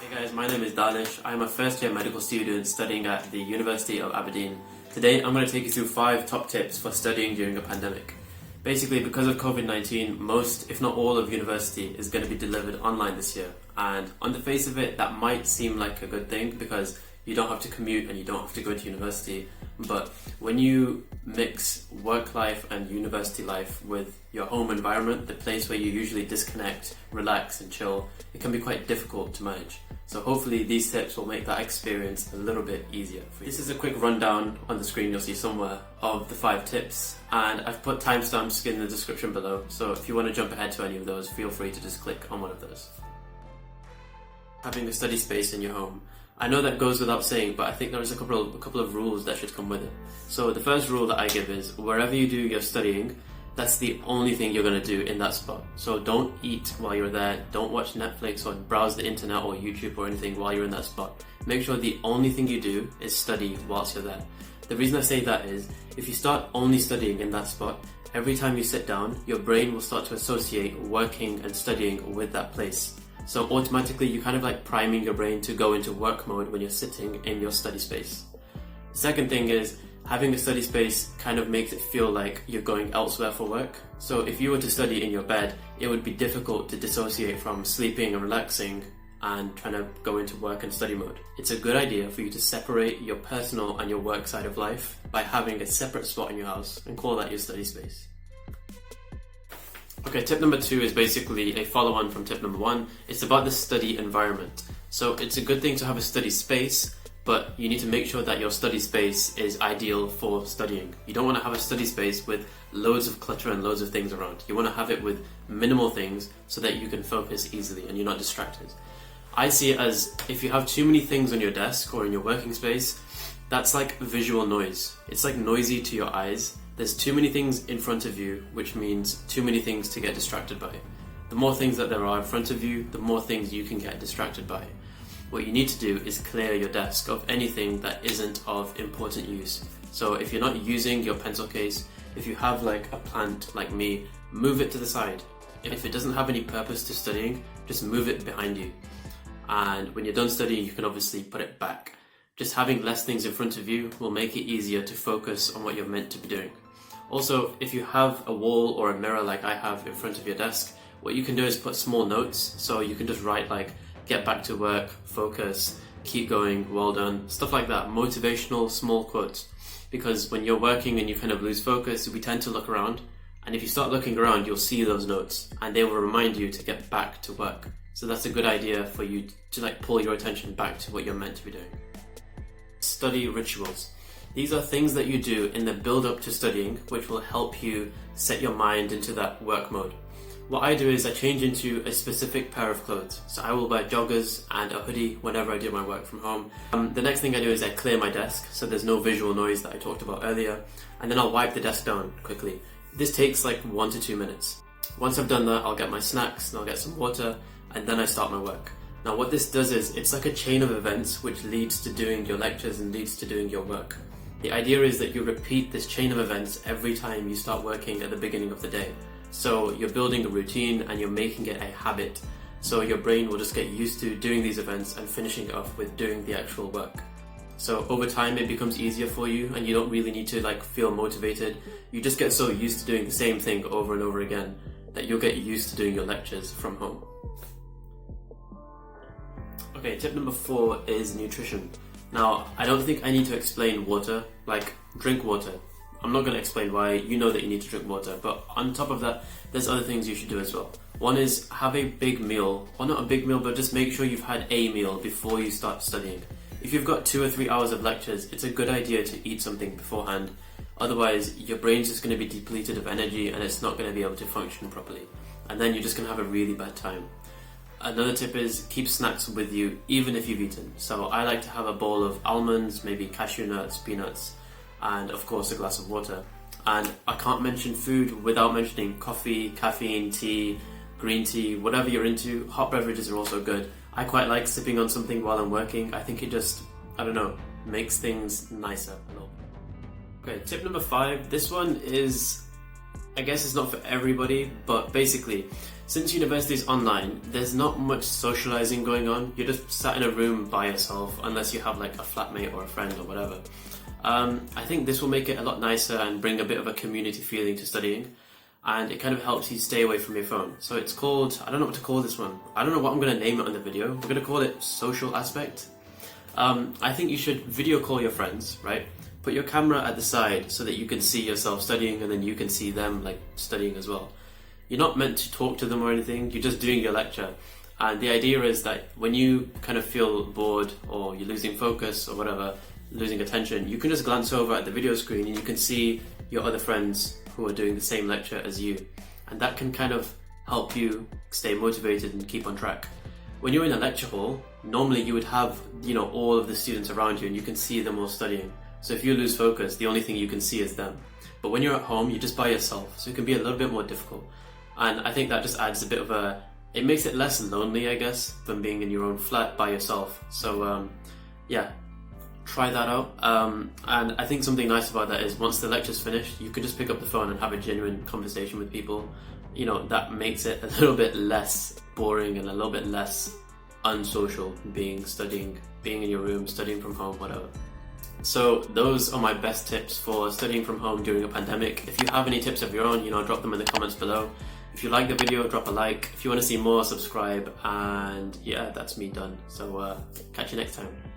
Hey guys, my name is Danish. I'm a first year medical student studying at the University of Aberdeen. Today I'm going to take you through 5 top tips for studying during a pandemic. Basically, because of COVID-19, most, if not all, of university is going to be delivered online this year. And on the face of it, that might seem like a good thing because you don't have to commute and you don't have to go to university. But when you mix work life and university life with your home environment, the place where you usually disconnect, relax and chill, it can be quite difficult to manage. So hopefully these tips will make that experience a little bit easier for you. This is a quick rundown on the screen you'll see somewhere of the 5 tips, and I've put timestamps in the description below, so if you want to jump ahead to any of those, feel free to just click on one of those. Having a study space in your home. I know that goes without saying, but I think there's a couple of rules that should come with it. So the first rule that I give is, wherever you do your studying, that's the only thing you're going to do in that spot. So don't eat while you're there, don't watch Netflix or browse the internet or YouTube or anything while you're in that spot. Make sure the only thing you do is study whilst you're there. The reason I say that is, if you start only studying in that spot, every time you sit down, your brain will start to associate working and studying with that place. So automatically you kind of like priming your brain to go into work mode when you're sitting in your study space. The second thing is, having a study space kind of makes it feel like you're going elsewhere for work. So if you were to study in your bed, it would be difficult to dissociate from sleeping and relaxing and trying to go into work and study mode. It's a good idea for you to separate your personal and your work side of life by having a separate spot in your house and call that your study space. Okay, tip number 2 is basically a follow-on from tip number 1. It's about the study environment. So it's a good thing to have a study space, but you need to make sure that your study space is ideal for studying. You don't want to have a study space with loads of clutter and loads of things around. You want to have it with minimal things so that you can focus easily and you're not distracted. I see it as, if you have too many things on your desk or in your working space, that's like visual noise. It's like noisy to your eyes. There's too many things in front of you, which means too many things to get distracted by. The more things that there are in front of you, the more things you can get distracted by. What you need to do is clear your desk of anything that isn't of important use. So if you're not using your pencil case, if you have like a plant like me, move it to the side. If it doesn't have any purpose to studying, just move it behind you. And when you're done studying, you can obviously put it back. Just having less things in front of you will make it easier to focus on what you're meant to be doing. Also, if you have a wall or a mirror like I have in front of your desk, what you can do is put small notes, so you can just write like, get back to work, focus, keep going, well done, stuff like that, motivational small quotes. Because when you're working and you kind of lose focus, we tend to look around, and if you start looking around, you'll see those notes, and they will remind you to get back to work. So that's a good idea for you to like pull your attention back to what you're meant to be doing. Study rituals. These are things that you do in the build-up to studying, which will help you set your mind into that work mode. What I do is I change into a specific pair of clothes. So I will wear joggers and a hoodie whenever I do my work from home. The next thing I do is I clear my desk, so there's no visual noise that I talked about earlier, and then I'll wipe the desk down quickly. This takes like 1 to 2 minutes. Once I've done that, I'll get my snacks and I'll get some water, and then I start my work. Now what this does is, it's like a chain of events which leads to doing your lectures and leads to doing your work. The idea is that you repeat this chain of events every time you start working at the beginning of the day. So you're building a routine and you're making it a habit. So your brain will just get used to doing these events and finishing it off with doing the actual work. So over time it becomes easier for you and you don't really need to like feel motivated. You just get so used to doing the same thing over and over again that you'll get used to doing your lectures from home. Okay, tip number 4 is nutrition. Now, I don't think I need to explain water, like drink water. I'm not going to explain why, you know that you need to drink water, but on top of that, there's other things you should do as well. One is have a big meal, or not a big meal, but just make sure you've had a meal before you start studying. If you've got 2 or 3 hours of lectures, it's a good idea to eat something beforehand. Otherwise, your brain's just going to be depleted of energy and it's not going to be able to function properly. And then you're just going to have a really bad time. Another tip is keep snacks with you even if you've eaten. So I like to have a bowl of almonds, maybe cashew nuts, peanuts, and of course a glass of water. And I can't mention food without mentioning coffee, caffeine, tea, green tea, whatever you're into. Hot beverages are also good. I quite like sipping on something while I'm working. I think it just, I don't know, makes things nicer a little. Okay, tip number 5. This one is, I guess it's not for everybody, but basically Since university is online, there's not much socializing going on. You're just sat in a room by yourself, unless you have like a flatmate or a friend or whatever. I think this will make it a lot nicer and bring a bit of a community feeling to studying, and it kind of helps you stay away from your phone. So it's called, I don't know what to call this one. I don't know what I'm going to name it on the video. We're going to call it social aspect. I think you should video call your friends, right? Put your camera at the side so that you can see yourself studying, and then you can see them like studying as well. You're not meant to talk to them or anything, you're just doing your lecture. And the idea is that when you kind of feel bored or you're losing focus or whatever, losing attention, you can just glance over at the video screen and you can see your other friends who are doing the same lecture as you. And that can kind of help you stay motivated and keep on track. When you're in a lecture hall, normally you would have, all of the students around you and you can see them all studying. So if you lose focus, the only thing you can see is them. But when you're at home, you're just by yourself, so it can be a little bit more difficult. And I think that just adds a bit of it makes it less lonely, I guess, than being in your own flat by yourself. So yeah, try that out. And I think something nice about that is once the lecture's finished, you can just pick up the phone and have a genuine conversation with people. That makes it a little bit less boring and a little bit less unsocial being in your room, studying from home, whatever. So those are my best tips for studying from home during a pandemic. If you have any tips of your own, drop them in the comments below. If you like the video, drop a like. If you want to see more, subscribe. And yeah, that's me done. So catch you next time.